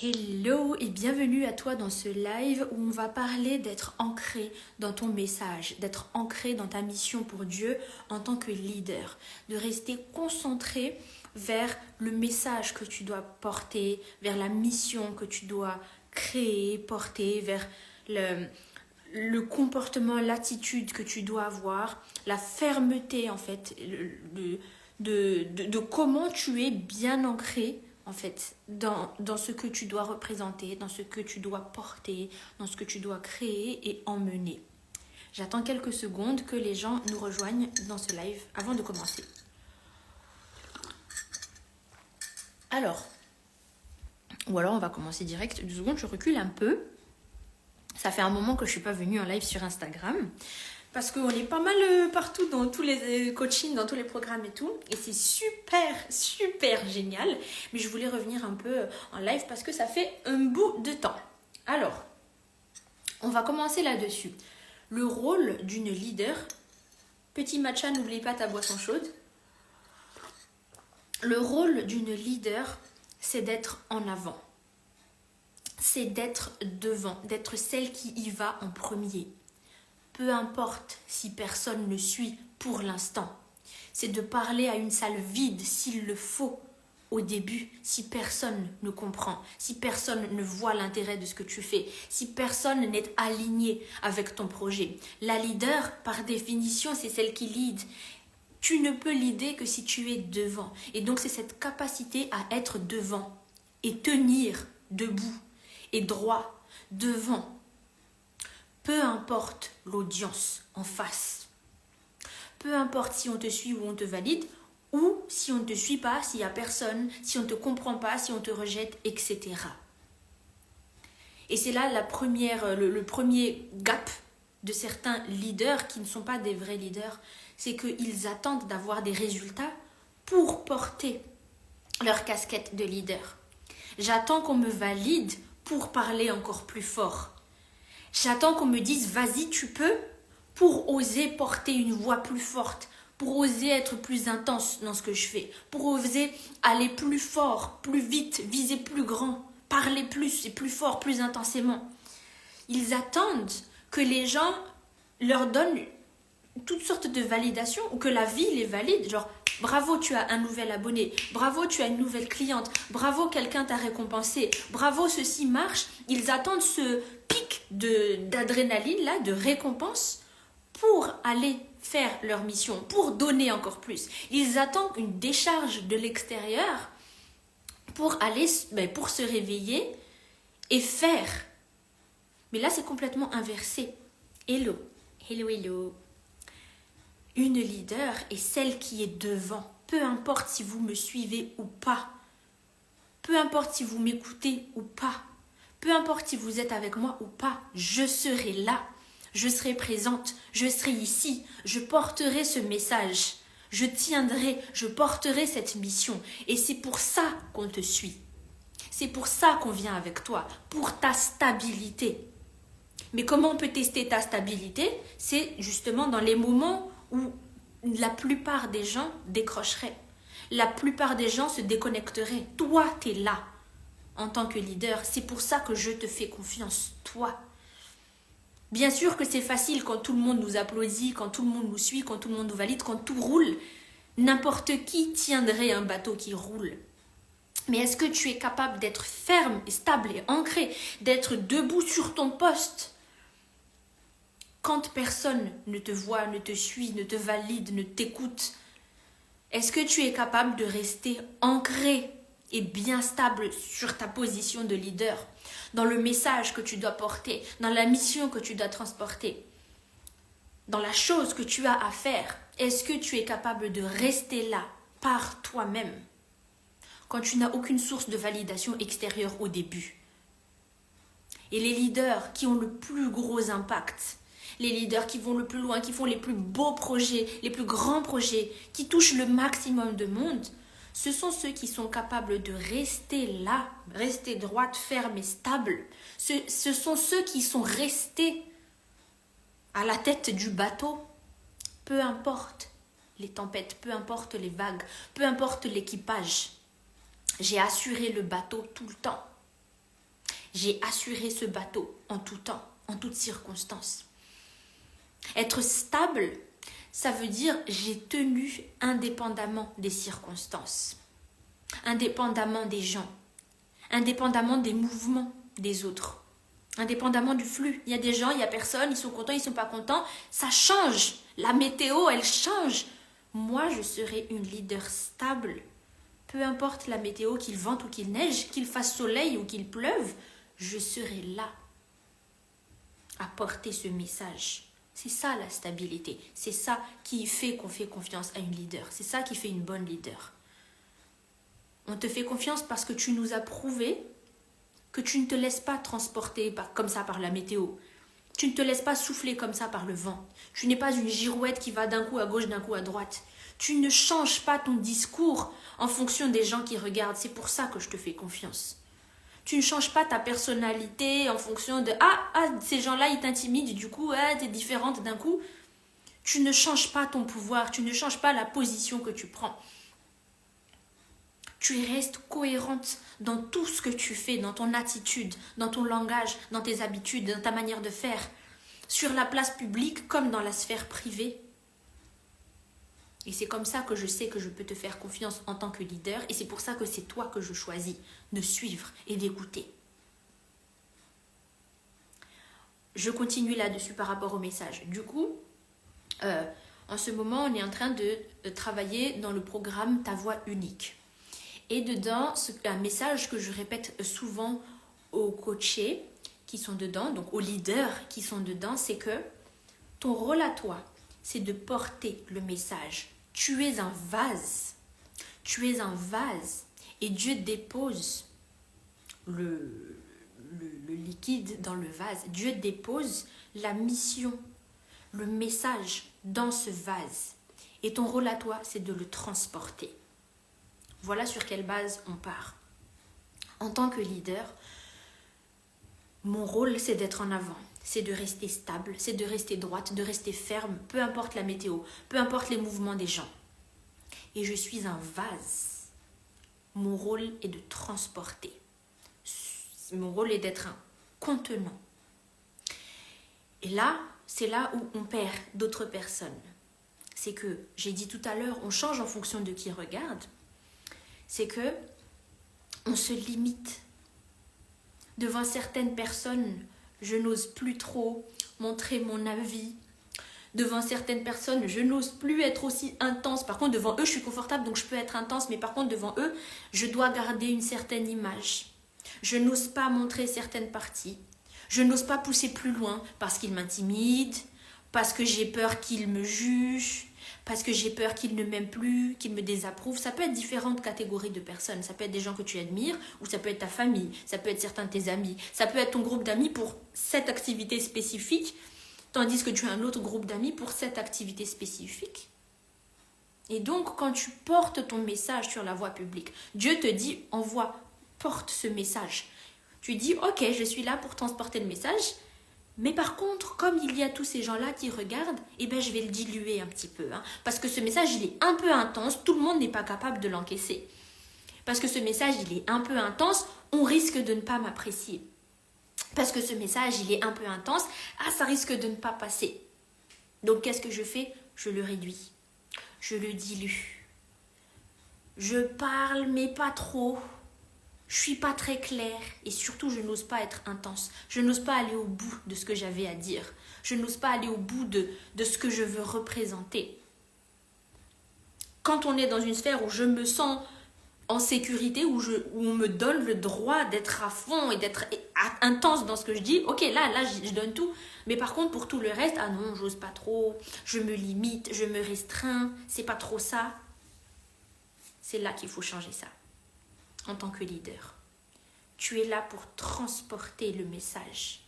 Hello et bienvenue à toi dans ce live où on va parler d'être ancré dans ton message, d'être ancré dans ta mission pour Dieu en tant que leader, de rester concentré vers le message que tu dois porter, vers la mission que tu dois créer, porter, vers le comportement, l'attitude que tu dois avoir, la fermeté en fait, de comment tu es bien ancré en fait, dans ce que tu dois représenter, dans ce que tu dois porter, dans ce que tu dois créer et emmener. J'attends quelques secondes que les gens nous rejoignent dans ce live avant de commencer. Alors on va commencer direct. 2 secondes, je recule un peu. Ça fait un moment que je ne suis pas venue en live sur Instagram. Parce qu'on est pas mal partout dans tous les coachings, dans tous les programmes et tout. Et c'est super génial. Mais je voulais revenir un peu en live parce que ça fait un bout de temps. Alors, on va commencer là-dessus. Le rôle d'une leader. Petit matcha, n'oublie pas ta boisson chaude. Le rôle d'une leader, c'est d'être en avant. C'est d'être devant, d'être celle qui y va en premier. Peu importe si personne ne suit pour l'instant. C'est de parler à une salle vide s'il le faut au début, si personne ne comprend, si personne ne voit l'intérêt de ce que tu fais, si personne n'est aligné avec ton projet. La leader, par définition, c'est celle qui lead. Tu ne peux leader que si tu es devant. Et donc, c'est cette capacité à être devant et tenir debout et droit devant. Peu importe l'audience en face, peu importe si on te suit ou on te valide, ou si on ne te suit pas, s'il n'y a personne, si on ne te comprend pas, si on te rejette, etc. Et c'est là le premier gap de certains leaders qui ne sont pas des vrais leaders, c'est qu'ils attendent d'avoir des résultats pour porter leur casquette de leader. J'attends qu'on me valide pour parler encore plus fort. J'attends qu'on me dise « vas-y, tu peux » pour oser porter une voix plus forte, pour oser être plus intense dans ce que je fais, pour oser aller plus fort, plus vite, viser plus grand, parler plus et plus fort, plus intensément. Ils attendent que les gens leur donnent toutes sortes de validations ou que la vie les valide, genre « bravo, tu as un nouvel abonné, bravo, tu as une nouvelle cliente, bravo, quelqu'un t'a récompensé, bravo, ceci marche ». Ils attendent ce pic d'adrénaline, là, de récompense pour aller faire leur mission, pour donner encore plus. Ils attendent une décharge de l'extérieur pour se réveiller et faire. Mais là, c'est complètement inversé. Hello. Une leader est celle qui est devant. Peu importe si vous me suivez ou pas. Peu importe si vous m'écoutez ou pas. Peu importe si vous êtes avec moi ou pas. Je serai là. Je serai présente. Je serai ici. Je porterai ce message. Je tiendrai. Je porterai cette mission. Et c'est pour ça qu'on te suit. C'est pour ça qu'on vient avec toi. Pour ta stabilité. Mais comment on peut tester ta stabilité? C'est justement dans les moments où la plupart des gens décrocheraient. La plupart des gens se déconnecteraient. Toi, tu es là en tant que leader. C'est pour ça que je te fais confiance, toi. Bien sûr que c'est facile quand tout le monde nous applaudit, quand tout le monde nous suit, quand tout le monde nous valide, quand tout roule. N'importe qui tiendrait un bateau qui roule. Mais est-ce que tu es capable d'être ferme, et stable et ancré, d'être debout sur ton poste quand personne ne te voit, ne te suit, ne te valide, ne t'écoute? Est-ce que tu es capable de rester ancré et bien stable sur ta position de leader, dans le message que tu dois porter, dans la mission que tu dois transporter, dans la chose que tu as à faire? Est-ce que tu es capable de rester là par toi-même quand tu n'as aucune source de validation extérieure au début? Et les leaders qui ont le plus gros impact, les leaders qui vont le plus loin, qui font les plus beaux projets, les plus grands projets, qui touchent le maximum de monde, ce sont ceux qui sont capables de rester là, rester droite, ferme et stable. Ce sont ceux qui sont restés à la tête du bateau, peu importe les tempêtes, peu importe les vagues, peu importe l'équipage. J'ai assuré le bateau tout le temps. J'ai assuré ce bateau en tout temps, en toutes circonstances. Être stable, ça veut dire j'ai tenu indépendamment des circonstances, indépendamment des gens, indépendamment des mouvements des autres, indépendamment du flux. Il y a des gens, il y a personne, ils sont contents, ils ne sont pas contents. Ça change. La météo, elle change. Moi, je serai une leader stable. Peu importe la météo, qu'il vente ou qu'il neige, qu'il fasse soleil ou qu'il pleuve, je serai là à porter ce message. C'est ça la stabilité. C'est ça qui fait qu'on fait confiance à une leader. C'est ça qui fait une bonne leader. On te fait confiance parce que tu nous as prouvé que tu ne te laisses pas transporter comme ça par la météo. Tu ne te laisses pas souffler comme ça par le vent. Tu n'es pas une girouette qui va d'un coup à gauche, d'un coup à droite. Tu ne changes pas ton discours en fonction des gens qui regardent. C'est pour ça que je te fais confiance. Tu ne changes pas ta personnalité en fonction de « Ah, ces gens-là, ils t'intimident, du coup, t'es différente d'un coup. » Tu ne changes pas ton pouvoir, tu ne changes pas la position que tu prends. Tu restes cohérente dans tout ce que tu fais, dans ton attitude, dans ton langage, dans tes habitudes, dans ta manière de faire, sur la place publique comme dans la sphère privée. Et c'est comme ça que je sais que je peux te faire confiance en tant que leader et c'est pour ça que c'est toi que je choisis de suivre et d'écouter. Je continue là-dessus par rapport au message. Du coup, en ce moment, on est en train de travailler dans le programme Ta Voix Unique. Et dedans, un message que je répète souvent aux coachés qui sont dedans, donc aux leaders qui sont dedans, c'est que ton rôle à toi, c'est de porter le message. Tu es un vase. Tu es un vase. Et Dieu dépose le liquide dans le vase. Dieu dépose la mission, le message dans ce vase. Et ton rôle à toi, c'est de le transporter. Voilà sur quelle base on part. En tant que leader, mon rôle, c'est d'être en avant. C'est de rester stable, c'est de rester droite, de rester ferme, peu importe la météo, peu importe les mouvements des gens. Et je suis un vase. Mon rôle est de transporter. Mon rôle est d'être un contenant. Et là, c'est là où on perd d'autres personnes. C'est que, j'ai dit tout à l'heure, on change en fonction de qui regarde. C'est que on se limite. Devant certaines personnes, je n'ose plus trop montrer mon avis. Devant certaines personnes, je n'ose plus être aussi intense. Par contre, devant eux, je suis confortable, donc je peux être intense. Mais par contre, devant eux, je dois garder une certaine image. Je n'ose pas montrer certaines parties. Je n'ose pas pousser plus loin parce qu'ils m'intimident, parce que j'ai peur qu'ils me jugent, parce que j'ai peur qu'ils ne m'aiment plus, qu'ils me désapprouvent. Ça peut être différentes catégories de personnes. Ça peut être des gens que tu admires, ou ça peut être ta famille, ça peut être certains de tes amis, ça peut être ton groupe d'amis pour cette activité spécifique, tandis que tu as un autre groupe d'amis pour cette activité spécifique. Et donc, quand tu portes ton message sur la voie publique, Dieu te dit, envoie, porte ce message. Tu dis, ok, je suis là pour transporter le message, mais par contre, comme il y a tous ces gens-là qui regardent, eh ben, je vais le diluer un petit peu. Parce que ce message, il est un peu intense, tout le monde n'est pas capable de l'encaisser. Parce que ce message, il est un peu intense, on risque de ne pas m'apprécier. Parce que ce message, il est un peu intense, ça risque de ne pas passer. Donc, qu'est-ce que je fais? Je le réduis. Je le dilue. Je parle, mais pas trop. Je suis pas très claire et surtout, je n'ose pas être intense. Je n'ose pas aller au bout de ce que j'avais à dire. Je n'ose pas aller au bout de ce que je veux représenter. Quand on est dans une sphère où je me sens en sécurité, où on me donne le droit d'être à fond et d'être intense dans ce que je dis, ok, là, je donne tout. Mais par contre, pour tout le reste, non, j'ose pas trop, je me limite, je me restreins, c'est pas trop ça. C'est là qu'il faut changer ça, en tant que leader. Tu es là pour transporter le message.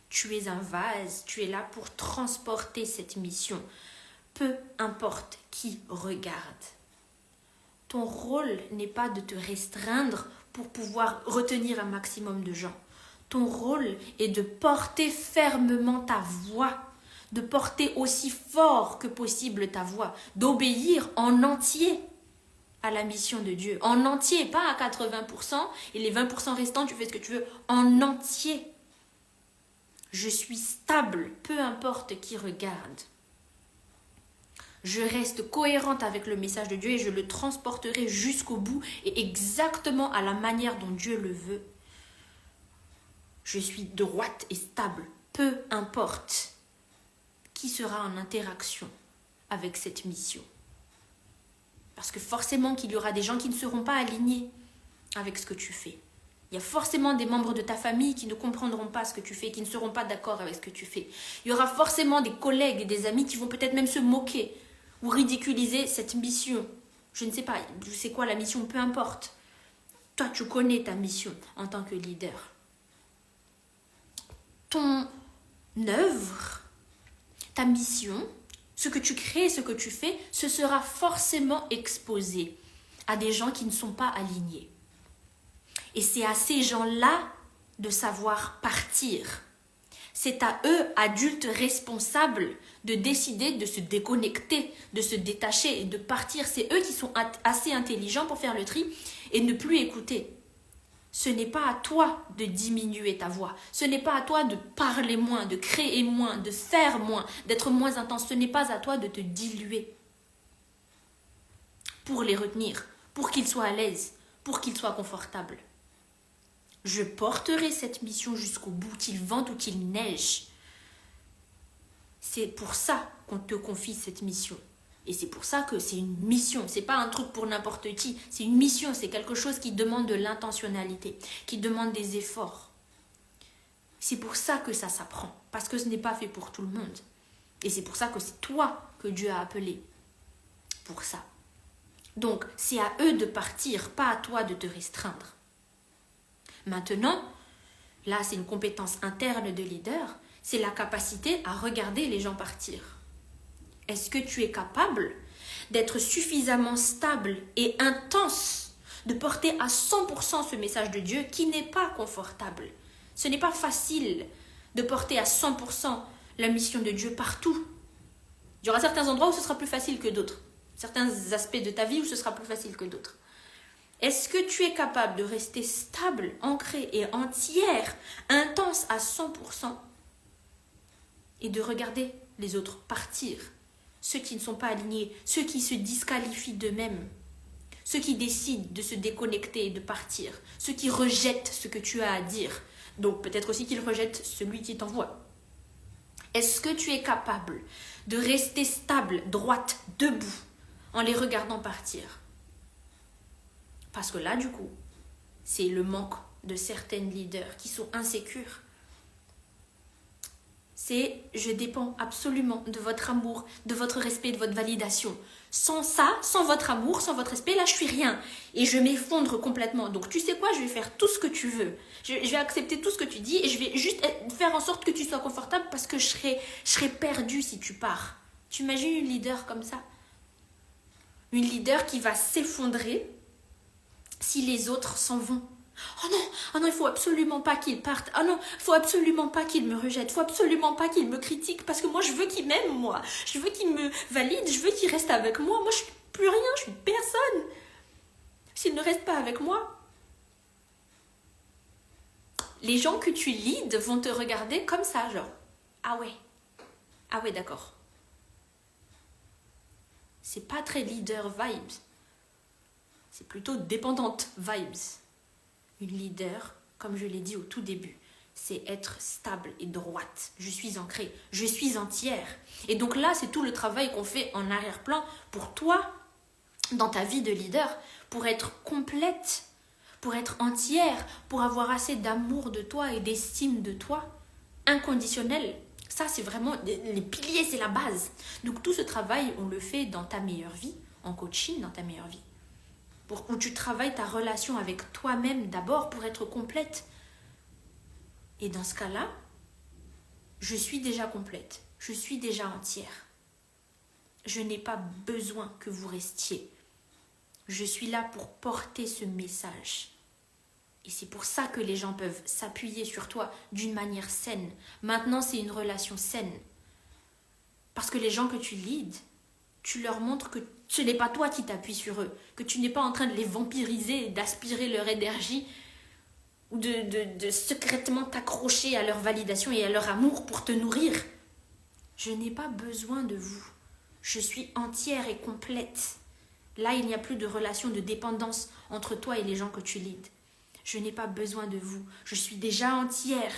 Tu es un vase, tu es là pour transporter cette mission. Peu importe qui regarde. Ton rôle n'est pas de te restreindre pour pouvoir retenir un maximum de gens. Ton rôle est de porter fermement ta voix, de porter aussi fort que possible ta voix, d'obéir en entier. à la mission de Dieu. En entier, pas à 80%, et les 20% restants, tu fais ce que tu veux. En entier. Je suis stable, peu importe qui regarde. Je reste cohérente avec le message de Dieu et je le transporterai jusqu'au bout et exactement à la manière dont Dieu le veut. Je suis droite et stable, peu importe qui sera en interaction avec cette mission. Parce que forcément qu'il y aura des gens qui ne seront pas alignés avec ce que tu fais. Il y a forcément des membres de ta famille qui ne comprendront pas ce que tu fais, qui ne seront pas d'accord avec ce que tu fais. Il y aura forcément des collègues et des amis qui vont peut-être même se moquer ou ridiculiser cette mission. Je ne sais pas, je sais quoi la mission, peu importe. Toi, tu connais ta mission en tant que leader. Ton œuvre, ta mission, ce que tu crées, ce que tu fais, ce sera forcément exposé à des gens qui ne sont pas alignés. Et c'est à ces gens-là de savoir partir. C'est à eux, adultes responsables, de décider de se déconnecter, de se détacher et de partir. C'est eux qui sont assez intelligents pour faire le tri et ne plus écouter. Ce n'est pas à toi de diminuer ta voix. Ce n'est pas à toi de parler moins, de créer moins, de faire moins, d'être moins intense. Ce n'est pas à toi de te diluer pour les retenir, pour qu'ils soient à l'aise, pour qu'ils soient confortables. Je porterai cette mission jusqu'au bout, qu'il vente ou qu'il neige. C'est pour ça qu'on te confie cette mission. Et c'est pour ça que c'est une mission. C'est pas un truc pour n'importe qui. C'est une mission. C'est quelque chose qui demande de l'intentionnalité, qui demande des efforts. C'est pour ça que ça s'apprend. Parce que ce n'est pas fait pour tout le monde. Et c'est pour ça que c'est toi que Dieu a appelé pour ça. Donc, c'est à eux de partir, pas à toi de te restreindre. Maintenant, là, c'est une compétence interne de leader. C'est la capacité à regarder les gens partir. Est-ce que tu es capable d'être suffisamment stable et intense, de porter à 100% ce message de Dieu qui n'est pas confortable? Ce n'est pas facile de porter à 100% la mission de Dieu partout. Il y aura certains endroits où ce sera plus facile que d'autres. Certains aspects de ta vie où ce sera plus facile que d'autres. Est-ce que tu es capable de rester stable, ancrée et entière, intense à 100% et de regarder les autres partir? Ceux qui ne sont pas alignés, ceux qui se disqualifient d'eux-mêmes, ceux qui décident de se déconnecter et de partir, ceux qui rejettent ce que tu as à dire. Donc peut-être aussi qu'ils rejettent celui qui t'envoie. Est-ce que tu es capable de rester stable, droite, debout, en les regardant partir? Parce que là, du coup, c'est le manque de certaines leaders qui sont insécures. C'est « je dépends absolument de votre amour, de votre respect, de votre validation. Sans ça, sans votre amour, sans votre respect, là, je suis rien. Et je m'effondre complètement. Donc, tu sais quoi, je vais faire tout ce que tu veux. Je vais accepter tout ce que tu dis et je vais juste faire en sorte que tu sois confortable parce que je serai perdue si tu pars. » Tu imagines une leader comme ça? Une leader qui va s'effondrer si les autres s'en vont. Oh non, il faut absolument pas qu'il parte. Oh non, il faut absolument pas qu'il me rejette. Il faut absolument pas qu'il me critique parce que moi, je veux qu'il m'aime, moi. Je veux qu'il me valide, je veux qu'il reste avec moi. Moi, je suis plus rien, je suis personne. S'il ne reste pas avec moi, les gens que tu leads vont te regarder comme ça, genre, ah ouais, d'accord. C'est pas très leader vibes. C'est plutôt dépendante vibes. Une leader, comme je l'ai dit au tout début, c'est être stable et droite. Je suis ancrée, je suis entière. Et donc là, c'est tout le travail qu'on fait en arrière-plan pour toi, dans ta vie de leader, pour être complète, pour être entière, pour avoir assez d'amour de toi et d'estime de toi, inconditionnel. Ça, c'est vraiment les piliers, c'est la base. Donc tout ce travail, on le fait dans ta meilleure vie, en coaching, dans ta meilleure vie. Où tu travailles ta relation avec toi-même d'abord pour être complète. Et dans ce cas-là, je suis déjà complète, je suis déjà entière. Je n'ai pas besoin que vous restiez. Je suis là pour porter ce message. Et c'est pour ça que les gens peuvent s'appuyer sur toi d'une manière saine. Maintenant, c'est une relation saine. Parce que les gens que tu leads, tu leur montres que ce n'est pas toi qui t'appuies sur eux, que tu n'es pas en train de les vampiriser, d'aspirer leur énergie, ou de secrètement t'accrocher à leur validation et à leur amour pour te nourrir. Je n'ai pas besoin de vous. Je suis entière et complète. Là, il n'y a plus de relation de dépendance entre toi et les gens que tu leads. Je n'ai pas besoin de vous. Je suis déjà entière.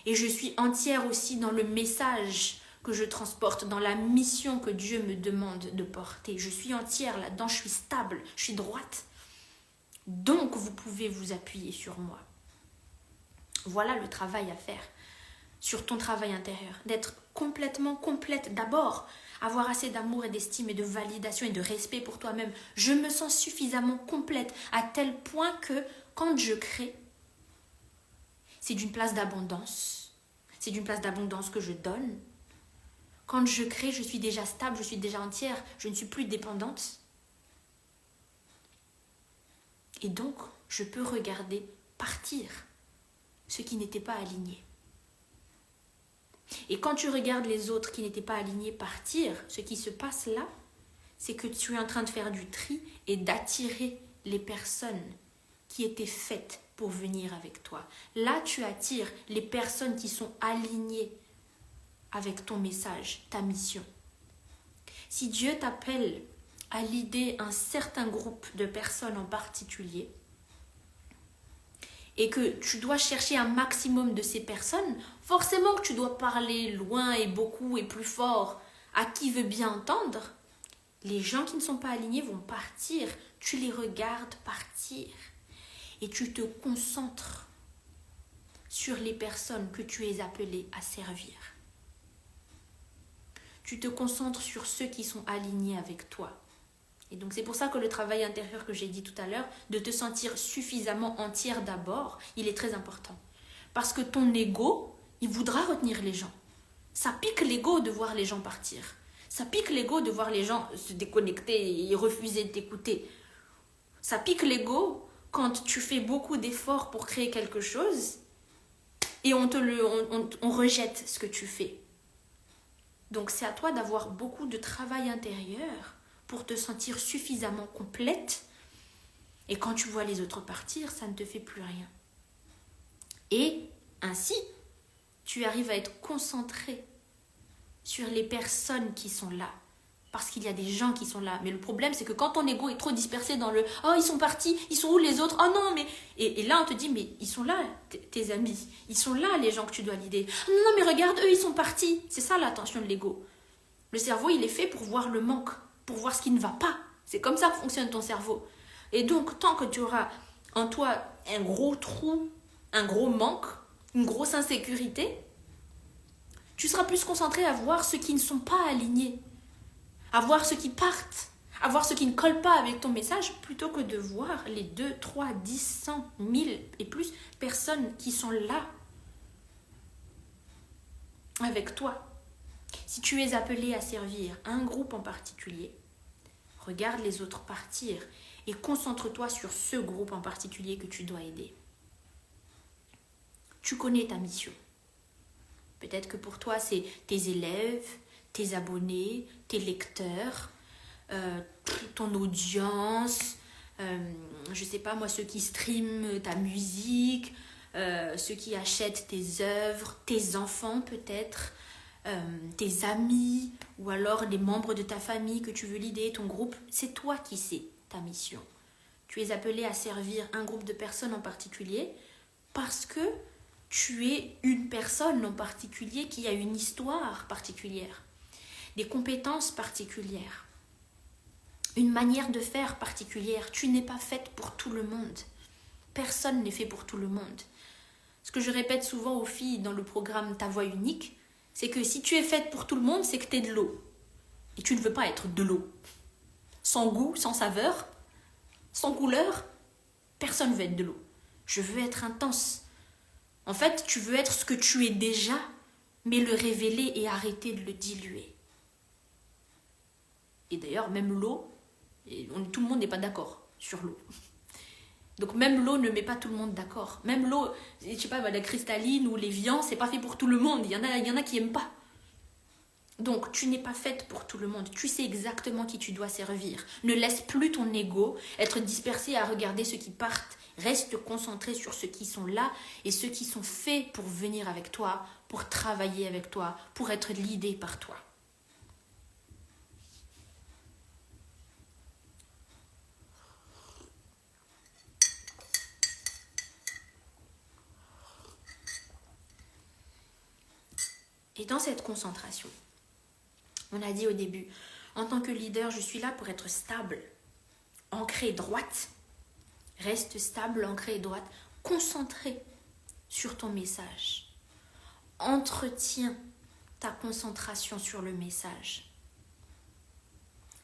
Et je suis entière aussi dans le message que je transporte, dans la mission que Dieu me demande de porter. Je suis entière là-dedans, je suis stable, je suis droite. Donc, vous pouvez vous appuyer sur moi. Voilà le travail à faire sur ton travail intérieur. D'être complètement complète d'abord. Avoir assez d'amour et d'estime et de validation et de respect pour toi-même. Je me sens suffisamment complète à tel point que quand je crée, c'est d'une place d'abondance. C'est d'une place d'abondance que je donne. Quand je crée, je suis déjà stable, je suis déjà entière, je ne suis plus dépendante. Et donc, je peux regarder partir ce qui n'était pas aligné. Et quand tu regardes les autres qui n'étaient pas alignés partir, ce qui se passe là, c'est que tu es en train de faire du tri et d'attirer les personnes qui étaient faites pour venir avec toi. Là, tu attires les personnes qui sont alignées avec ton message, ta mission. Si Dieu t'appelle à leader un certain groupe de personnes en particulier, et que tu dois chercher un maximum de ces personnes, forcément que tu dois parler loin et beaucoup et plus fort à qui veut bien entendre. Les gens qui ne sont pas alignés vont partir. Tu les regardes partir et tu te concentres sur les personnes que tu es appelé à servir. Tu te concentres sur ceux qui sont alignés avec toi. Et donc c'est pour ça que le travail intérieur que j'ai dit tout à l'heure, de te sentir suffisamment entière d'abord, il est très important. Parce que ton ego, il voudra retenir les gens. Ça pique l'ego de voir les gens partir. Ça pique l'ego de voir les gens se déconnecter et refuser de t'écouter. Ça pique l'ego quand tu fais beaucoup d'efforts pour créer quelque chose et on rejette ce que tu fais. Donc c'est à toi d'avoir beaucoup de travail intérieur pour te sentir suffisamment complète. Et quand tu vois les autres partir, ça ne te fait plus rien. Et ainsi, tu arrives à être concentré sur les personnes qui sont là. Parce qu'il y a des gens qui sont là. Mais le problème, c'est que quand ton ego est trop dispersé dans le « Oh, ils sont partis, ils sont où les autres? Oh non, mais... » Et là, on te dit « Mais ils sont là, tes amis. Ils sont là, les gens que tu dois leader. Non, non, mais regarde, eux, ils sont partis. » C'est ça l'attention de l'ego. Le cerveau, il est fait pour voir le manque, pour voir ce qui ne va pas. C'est comme ça que fonctionne ton cerveau. Et donc, tant que tu auras en toi un gros trou, un gros manque, une grosse insécurité, tu seras plus concentré à voir ceux qui ne sont pas alignés, à voir ceux qui partent, à voir ceux qui ne collent pas avec ton message, plutôt que de voir les 2, 3, 10, 100, 1000 et plus personnes qui sont là avec toi. Si tu es appelé à servir un groupe en particulier, regarde les autres partir et concentre-toi sur ce groupe en particulier que tu dois aider. Tu connais ta mission. Peut-être que pour toi, c'est tes élèves, tes abonnés, tes lecteurs, ton audience, je sais pas moi, ceux qui streament ta musique, ceux qui achètent tes œuvres, tes enfants peut-être, tes amis, ou alors les membres de ta famille que tu veux leader, ton groupe. C'est toi qui sais ta mission. Tu es appelé à servir un groupe de personnes en particulier parce que tu es une personne en particulier qui a une histoire particulière, des compétences particulières, une manière de faire particulière. Tu n'es pas faite pour tout le monde. Personne n'est fait pour tout le monde. Ce que je répète souvent aux filles dans le programme Ta Voix Unique, c'est que si tu es faite pour tout le monde, c'est que tu es de l'eau. Et tu ne veux pas être de l'eau. Sans goût, sans saveur, sans couleur, personne ne veut être de l'eau. Je veux être intense. En fait, tu veux être ce que tu es déjà, mais le révéler et arrêter de le diluer. Et d'ailleurs, même l'eau, tout le monde n'est pas d'accord sur l'eau. Donc même l'eau ne met pas tout le monde d'accord. Même l'eau, je sais pas, la cristalline ou l'évian, c'est pas fait pour tout le monde. Il y en a qui aiment pas. Donc, tu n'es pas faite pour tout le monde. Tu sais exactement qui tu dois servir. Ne laisse plus ton ego être dispersé à regarder ceux qui partent. Reste concentré sur ceux qui sont là et ceux qui sont faits pour venir avec toi, pour travailler avec toi, pour être guidés par toi. Et dans cette concentration, on a dit au début, en tant que leader, je suis là pour être stable, ancrée, droite. Reste stable, ancrée et droite. Concentré sur ton message. Entretiens ta concentration sur le message.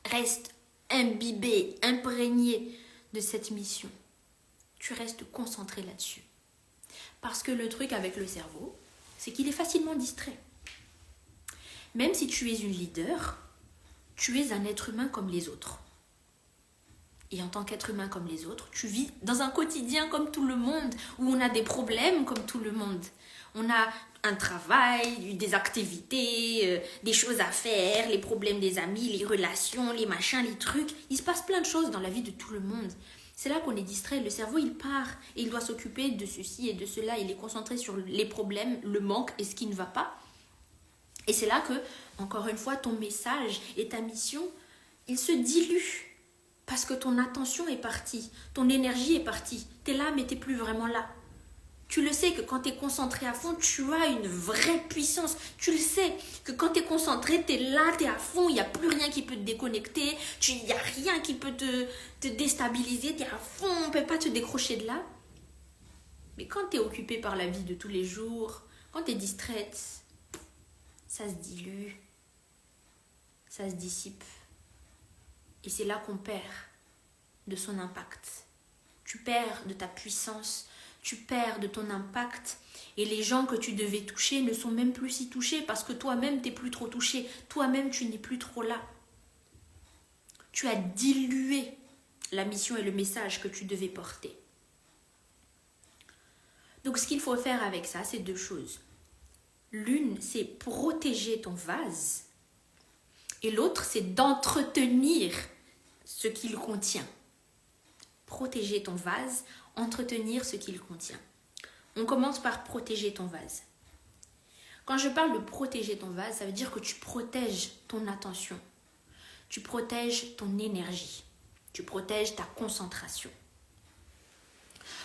Reste imbibé, imprégné de cette mission. Tu restes concentré là-dessus. Parce que le truc avec le cerveau, c'est qu'il est facilement distrait. Même si tu es une leader, tu es un être humain comme les autres. Et en tant qu'être humain comme les autres, tu vis dans un quotidien comme tout le monde, où on a des problèmes comme tout le monde. On a un travail, des activités, des choses à faire, les problèmes des amis, les relations, les machins, les trucs. Il se passe plein de choses dans la vie de tout le monde. C'est là qu'on est distrait. Le cerveau, il part et il doit s'occuper de ceci et de cela. Il est concentré sur les problèmes, le manque et ce qui ne va pas. Et c'est là que, encore une fois, ton message et ta mission, ils se diluent. Parce que ton attention est partie, ton énergie est partie. Tu es là, mais tu n'es plus vraiment là. Tu le sais que quand tu es concentré à fond, tu as une vraie puissance. Tu le sais que quand tu es concentré, tu es là, tu es à fond, il n'y a plus rien qui peut te déconnecter, il n'y a rien qui peut te déstabiliser, tu es à fond, on ne peut pas te décrocher de là. Mais quand tu es occupé par la vie de tous les jours, quand tu es distraite, ça se dilue, ça se dissipe. Et c'est là qu'on perd de son impact. Tu perds de ta puissance, tu perds de ton impact. Et les gens que tu devais toucher ne sont même plus si touchés parce que toi-même, tu n'es plus trop touché. Toi-même, tu n'es plus trop là. Tu as dilué la mission et le message que tu devais porter. Donc, ce qu'il faut faire avec ça, c'est deux choses. L'une, c'est protéger ton vase. Et l'autre, c'est d'entretenir ce qu'il contient. Protéger ton vase, entretenir ce qu'il contient. On commence par protéger ton vase. Quand je parle de protéger ton vase, ça veut dire que tu protèges ton attention. Tu protèges ton énergie. Tu protèges ta concentration.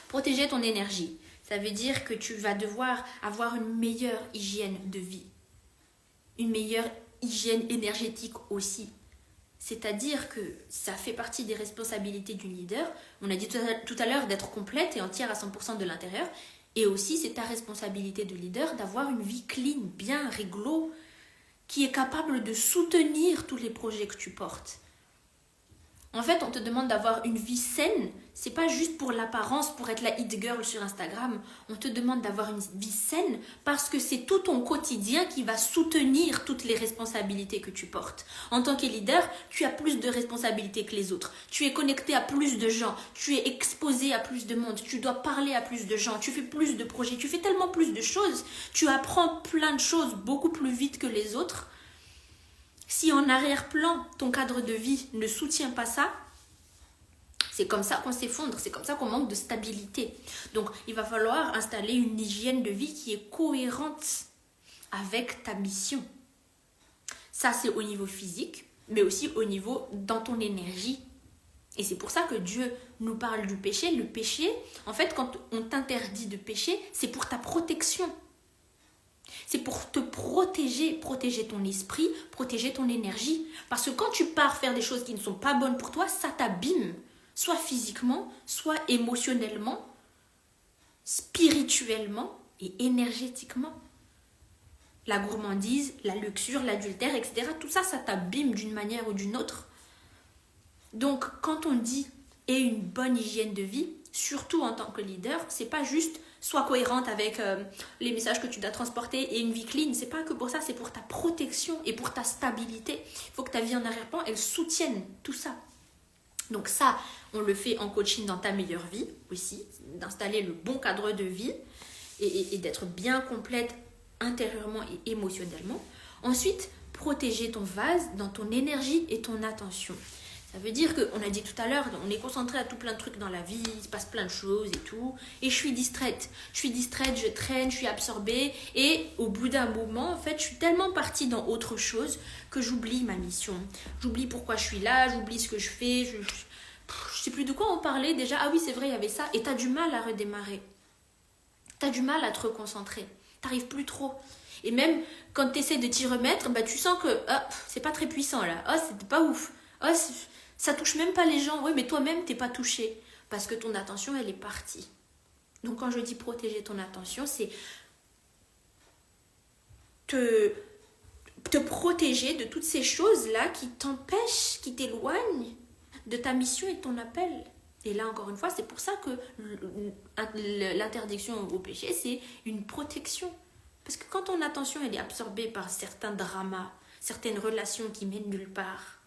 Protéger ton énergie, ça veut dire que tu vas devoir avoir une meilleure hygiène de vie. Une meilleure hygiène énergétique aussi. C'est-à-dire que ça fait partie des responsabilités du leader. On a dit tout à l'heure d'être complète et entière à 100% de l'intérieur. Et aussi, c'est ta responsabilité de leader d'avoir une vie clean, bien, réglo, qui est capable de soutenir tous les projets que tu portes. En fait, on te demande d'avoir une vie saine. C'est pas juste pour l'apparence, pour être la hit girl sur Instagram. On te demande d'avoir une vie saine parce que c'est tout ton quotidien qui va soutenir toutes les responsabilités que tu portes. En tant que leader, tu as plus de responsabilités que les autres. Tu es connecté à plus de gens. Tu es exposé à plus de monde. Tu dois parler à plus de gens. Tu fais plus de projets. Tu fais tellement plus de choses. Tu apprends plein de choses beaucoup plus vite que les autres. Si en arrière-plan, ton cadre de vie ne soutient pas ça, c'est comme ça qu'on s'effondre, c'est comme ça qu'on manque de stabilité. Donc, il va falloir installer une hygiène de vie qui est cohérente avec ta mission. Ça, c'est au niveau physique, mais aussi au niveau dans ton énergie. Et c'est pour ça que Dieu nous parle du péché. Le péché, en fait, quand on t'interdit de pécher, c'est pour ta protection. C'est pour te protéger, protéger ton esprit, protéger ton énergie. Parce que quand tu pars faire des choses qui ne sont pas bonnes pour toi, ça t'abîme. Soit physiquement, soit émotionnellement, spirituellement et énergétiquement. La gourmandise, la luxure, l'adultère, etc. Tout ça, ça t'abîme d'une manière ou d'une autre. Donc, quand on dit « et une bonne hygiène de vie », surtout en tant que leader, c'est pas juste sois cohérente avec les messages que tu dois transporter et une vie clean. C'est pas que pour ça, c'est pour ta protection et pour ta stabilité. Il faut que ta vie en arrière-plan, elle soutienne tout ça. Donc ça, on le fait en coaching dans ta meilleure vie aussi, d'installer le bon cadre de vie et d'être bien complète intérieurement et émotionnellement. Ensuite, protéger ton vase dans ton énergie et ton attention. Ça veut dire qu'on a dit tout à l'heure, on est concentré à tout plein de trucs dans la vie, il se passe plein de choses et tout. Et je suis distraite. Je traîne, je suis absorbée. Et au bout d'un moment, en fait, je suis tellement partie dans autre chose que j'oublie ma mission. J'oublie pourquoi je suis là, j'oublie ce que je fais. Je sais plus de quoi on parlait déjà. Ah oui, c'est vrai, il y avait ça. Et t'as du mal à redémarrer. T'as du mal à te reconcentrer. T'arrives plus trop. Et même quand tu essaies de t'y remettre, bah, tu sens que c'est pas très puissant là. C'est pas ouf. Ça touche même pas les gens. Oui, mais toi-même, t'es pas touché. Parce que ton attention, elle est partie. Donc quand je dis protéger ton attention, c'est te protéger de toutes ces choses-là qui t'empêchent, qui t'éloignent de ta mission et de ton appel. Et là, encore une fois, c'est pour ça que l'interdiction au péché, c'est une protection. Parce que quand ton attention elle est absorbée par certains dramas, certaines relations qui mènent nulle part,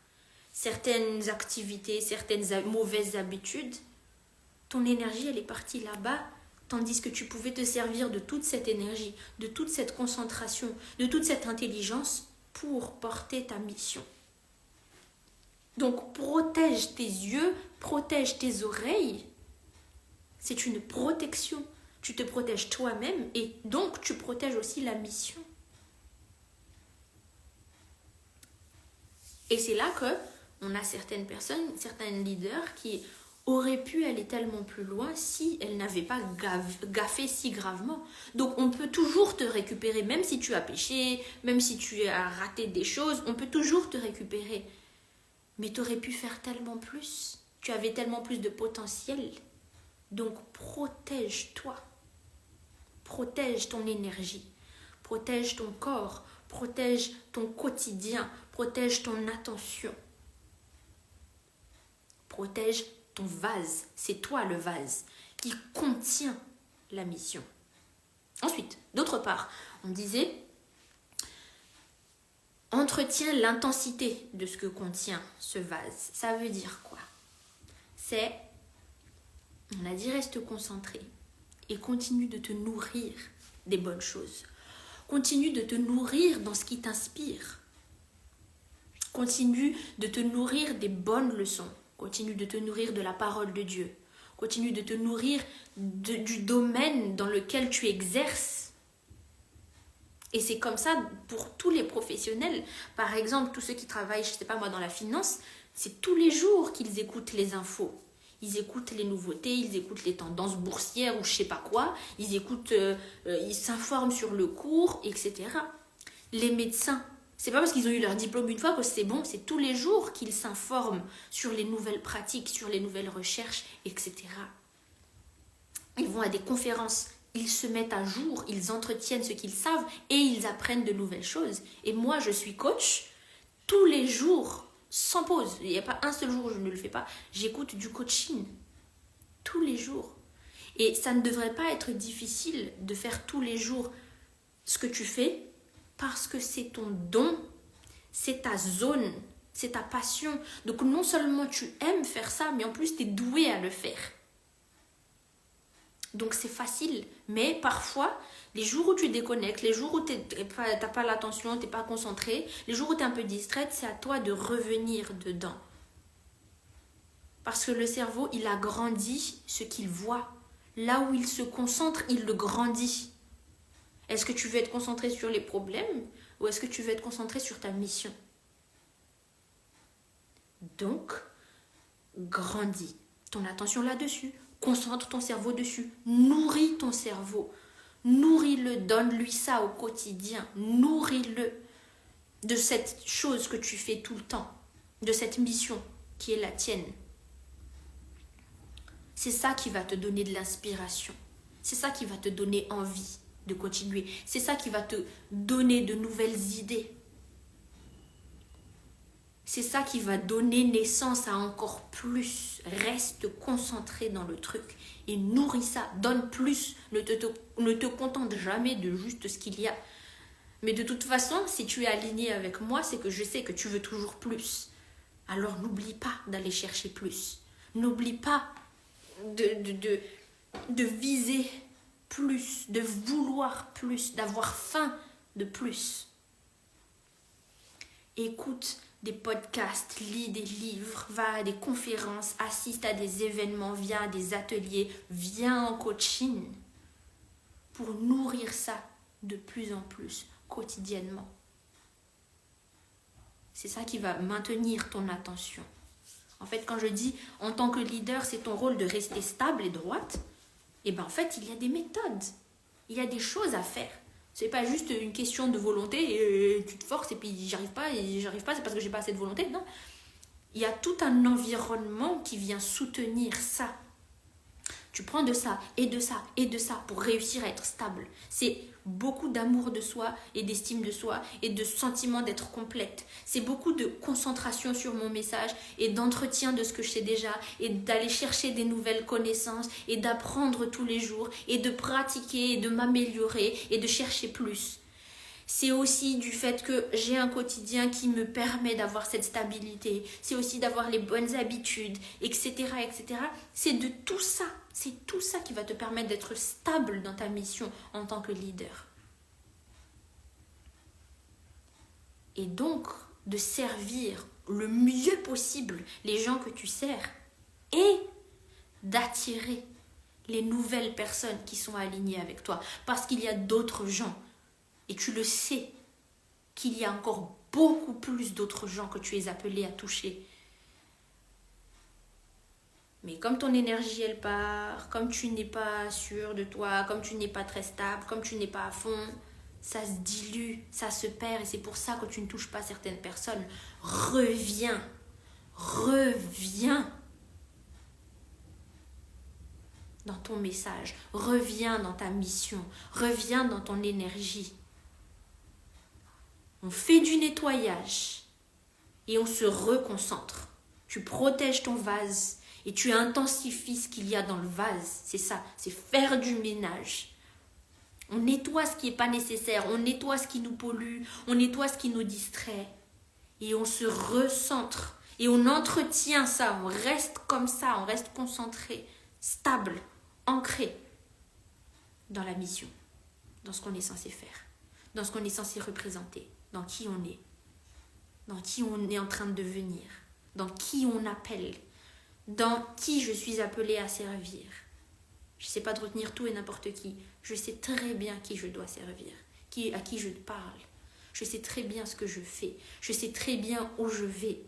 certaines activités, certaines mauvaises habitudes, ton énergie elle est partie là-bas, tandis que tu pouvais te servir de toute cette énergie, de toute cette concentration, de toute cette intelligence pour porter ta mission. Donc protège tes yeux, protège tes oreilles. C'est une protection. Tu te protèges toi-même et donc tu protèges aussi la mission. Et c'est là que on a certaines personnes, certains leaders qui auraient pu aller tellement plus loin si elles n'avaient pas gaffé si gravement. Donc on peut toujours te récupérer, même si tu as péché, même si tu as raté des choses, on peut toujours te récupérer. Mais tu aurais pu faire tellement plus. Tu avais tellement plus de potentiel. Donc protège-toi. Protège ton énergie, protège ton corps, protège ton quotidien, protège ton attention. Protège ton vase, c'est toi le vase qui contient la mission. Ensuite, d'autre part, on disait, entretiens l'intensité de ce que contient ce vase. Ça veut dire quoi? On a dit reste concentré. Et continue de te nourrir des bonnes choses. Continue de te nourrir dans ce qui t'inspire. Continue de te nourrir des bonnes leçons. Continue de te nourrir de la parole de Dieu. Continue de te nourrir du domaine dans lequel tu exerces. Et c'est comme ça pour tous les professionnels. Par exemple, tous ceux qui travaillent, je ne sais pas moi, dans la finance, c'est tous les jours qu'ils écoutent les infos. Ils écoutent les nouveautés, ils écoutent les tendances boursières ou je sais pas quoi. Ils écoutent, ils s'informent sur le cours, etc. Les médecins, c'est pas parce qu'ils ont eu leur diplôme une fois que c'est bon, c'est tous les jours qu'ils s'informent sur les nouvelles pratiques, sur les nouvelles recherches, etc. Ils vont à des conférences, ils se mettent à jour, ils entretiennent ce qu'ils savent et ils apprennent de nouvelles choses. Et moi, je suis coach tous les jours. Sans pause, il n'y a pas un seul jour où je ne le fais pas. J'écoute du coaching tous les jours. Et ça ne devrait pas être difficile de faire tous les jours ce que tu fais parce que c'est ton don, c'est ta zone, c'est ta passion. Donc non seulement tu aimes faire ça, mais en plus tu es doué à le faire. Donc c'est facile, mais parfois, les jours où tu déconnectes, les jours où tu n'as pas l'attention, tu n'es pas concentré, les jours où tu es un peu distraite, c'est à toi de revenir dedans. Parce que le cerveau, il agrandit ce qu'il voit. Là où il se concentre, il le grandit. Est-ce que tu veux être concentré sur les problèmes ou est-ce que tu veux être concentré sur ta mission? Donc, grandis ton attention là-dessus. Concentre ton cerveau dessus. Nourris ton cerveau. Nourris-le. Donne-lui ça au quotidien. Nourris-le de cette chose que tu fais tout le temps. De cette mission qui est la tienne. C'est ça qui va te donner de l'inspiration. C'est ça qui va te donner envie de continuer. C'est ça qui va te donner de nouvelles idées. C'est ça qui va donner naissance à encore plus. Reste concentré dans le truc et nourris ça. Donne plus. Ne te contente jamais de juste ce qu'il y a. Mais de toute façon, si tu es aligné avec moi, c'est que je sais que tu veux toujours plus. Alors n'oublie pas d'aller chercher plus. N'oublie pas de viser plus, de vouloir plus, d'avoir faim de plus. Écoute des podcasts, lis des livres, va à des conférences, assiste à des événements, viens à des ateliers, viens en coaching pour nourrir ça de plus en plus quotidiennement. C'est ça qui va maintenir ton attention. En fait, quand je dis en tant que leader, c'est ton rôle de rester stable et droite, et bien en fait, il y a des méthodes, il y a des choses à faire. C'est pas juste une question de volonté et tu te forces et puis j'arrive pas, c'est parce que j'ai pas assez de volonté. Non. Il y a tout un environnement qui vient soutenir ça. Tu prends de ça et de ça et de ça pour réussir à être stable. C'est beaucoup d'amour de soi et d'estime de soi et de sentiment d'être complète. C'est beaucoup de concentration sur mon message et d'entretien de ce que je sais déjà et d'aller chercher des nouvelles connaissances et d'apprendre tous les jours et de pratiquer et de m'améliorer et de chercher plus. C'est aussi du fait que j'ai un quotidien qui me permet d'avoir cette stabilité. C'est aussi d'avoir les bonnes habitudes, etc., etc. C'est de tout ça. C'est tout ça qui va te permettre d'être stable dans ta mission en tant que leader. Et donc, de servir le mieux possible les gens que tu sers et d'attirer les nouvelles personnes qui sont alignées avec toi. Parce qu'il y a d'autres gens. Et tu le sais qu'il y a encore beaucoup plus d'autres gens que tu es appelé à toucher. Mais comme ton énergie, elle part, comme tu n'es pas sûr de toi, comme tu n'es pas très stable, comme tu n'es pas à fond, ça se dilue, ça se perd. Et c'est pour ça que tu ne touches pas certaines personnes. Reviens dans ton message. Reviens dans ta mission. Reviens dans ton énergie. On fait du nettoyage et on se reconcentre. Tu protèges ton vase et tu intensifies ce qu'il y a dans le vase. C'est ça, c'est faire du ménage. On nettoie ce qui n'est pas nécessaire, on nettoie ce qui nous pollue, on nettoie ce qui nous distrait. Et on se recentre et on entretient ça, on reste comme ça, on reste concentré, stable, ancré dans la mission, dans ce qu'on est censé faire, dans ce qu'on est censé représenter. Dans qui on est en train de devenir, dans qui on appelle, dans qui je suis appelée à servir. Je ne sais pas de retenir tout et n'importe qui. Je sais très bien qui je dois servir, à qui je parle. Je sais très bien ce que je fais. Je sais très bien où je vais.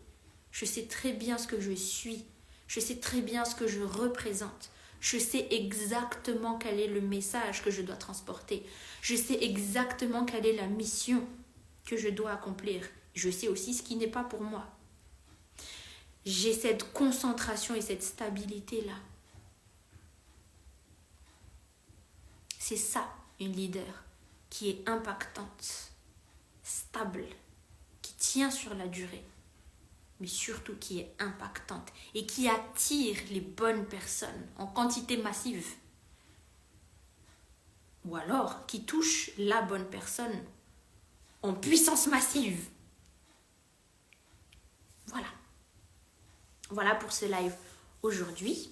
Je sais très bien ce que je suis. Je sais très bien ce que je représente. Je sais exactement quel est le message que je dois transporter. Je sais exactement quelle est la mission que je dois accomplir. Je sais aussi ce qui n'est pas pour moi. J'ai cette concentration et cette stabilité-là. C'est ça, une leader qui est impactante, stable, qui tient sur la durée, mais surtout qui est impactante et qui attire les bonnes personnes en quantité massive. Ou alors, qui touche la bonne personne en puissance massive. Voilà pour ce live aujourd'hui.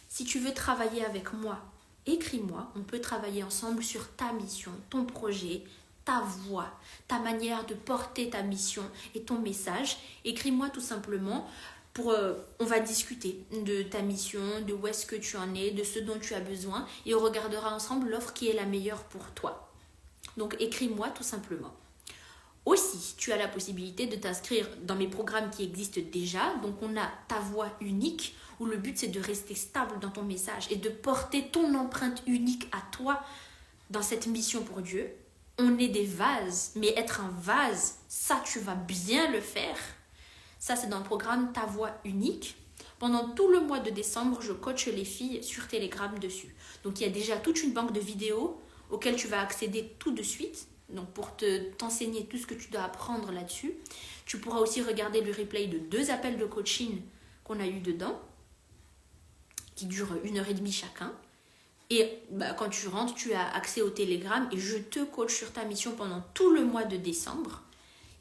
Si tu veux travailler avec moi, écris-moi. On peut travailler ensemble sur ta mission, ton projet, ta voix, ta manière de porter ta mission et ton message. Écris-moi tout simplement. On va discuter de ta mission, de où est-ce que tu en es, de ce dont tu as besoin et on regardera ensemble l'offre qui est la meilleure pour toi. Donc écris-moi tout simplement. Aussi, tu as la possibilité de t'inscrire dans mes programmes qui existent déjà. Donc, on a ta voix unique où le but, c'est de rester stable dans ton message et de porter ton empreinte unique à toi dans cette mission pour Dieu. On est des vases, mais être un vase, ça, tu vas bien le faire. Ça, c'est dans le programme Ta Voix Unique. Pendant tout le mois de décembre, je coach les filles sur Telegram dessus. Donc, il y a déjà toute une banque de vidéos auxquelles tu vas accéder tout de suite. Donc pour t'enseigner tout ce que tu dois apprendre là-dessus. Tu pourras aussi regarder le replay de 2 appels de coaching qu'on a eu dedans, qui durent 1h30 chacun. Et quand tu rentres, tu as accès au Telegram et je te coach sur ta mission pendant tout le mois de décembre.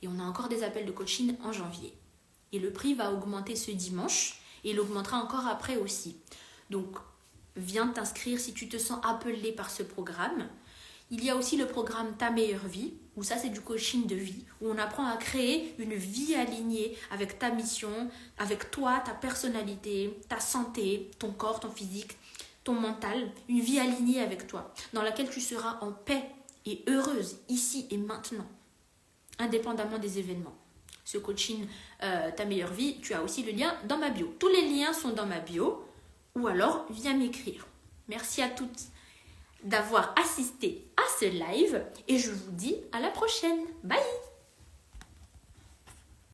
Et on a encore des appels de coaching en janvier. Et le prix va augmenter ce dimanche et il augmentera encore après aussi. Donc, viens t'inscrire si tu te sens appelé par ce programme. Il y a aussi le programme Ta meilleure vie, où ça c'est du coaching de vie, où on apprend à créer une vie alignée avec ta mission, avec toi, ta personnalité, ta santé, ton corps, ton physique, ton mental, une vie alignée avec toi, dans laquelle tu seras en paix et heureuse ici et maintenant, indépendamment des événements. Ce coaching Ta meilleure vie, tu as aussi le lien dans ma bio. Tous les liens sont dans ma bio, ou alors viens m'écrire. Merci à toutes d'avoir assisté à ce live et je vous dis à la prochaine. Bye!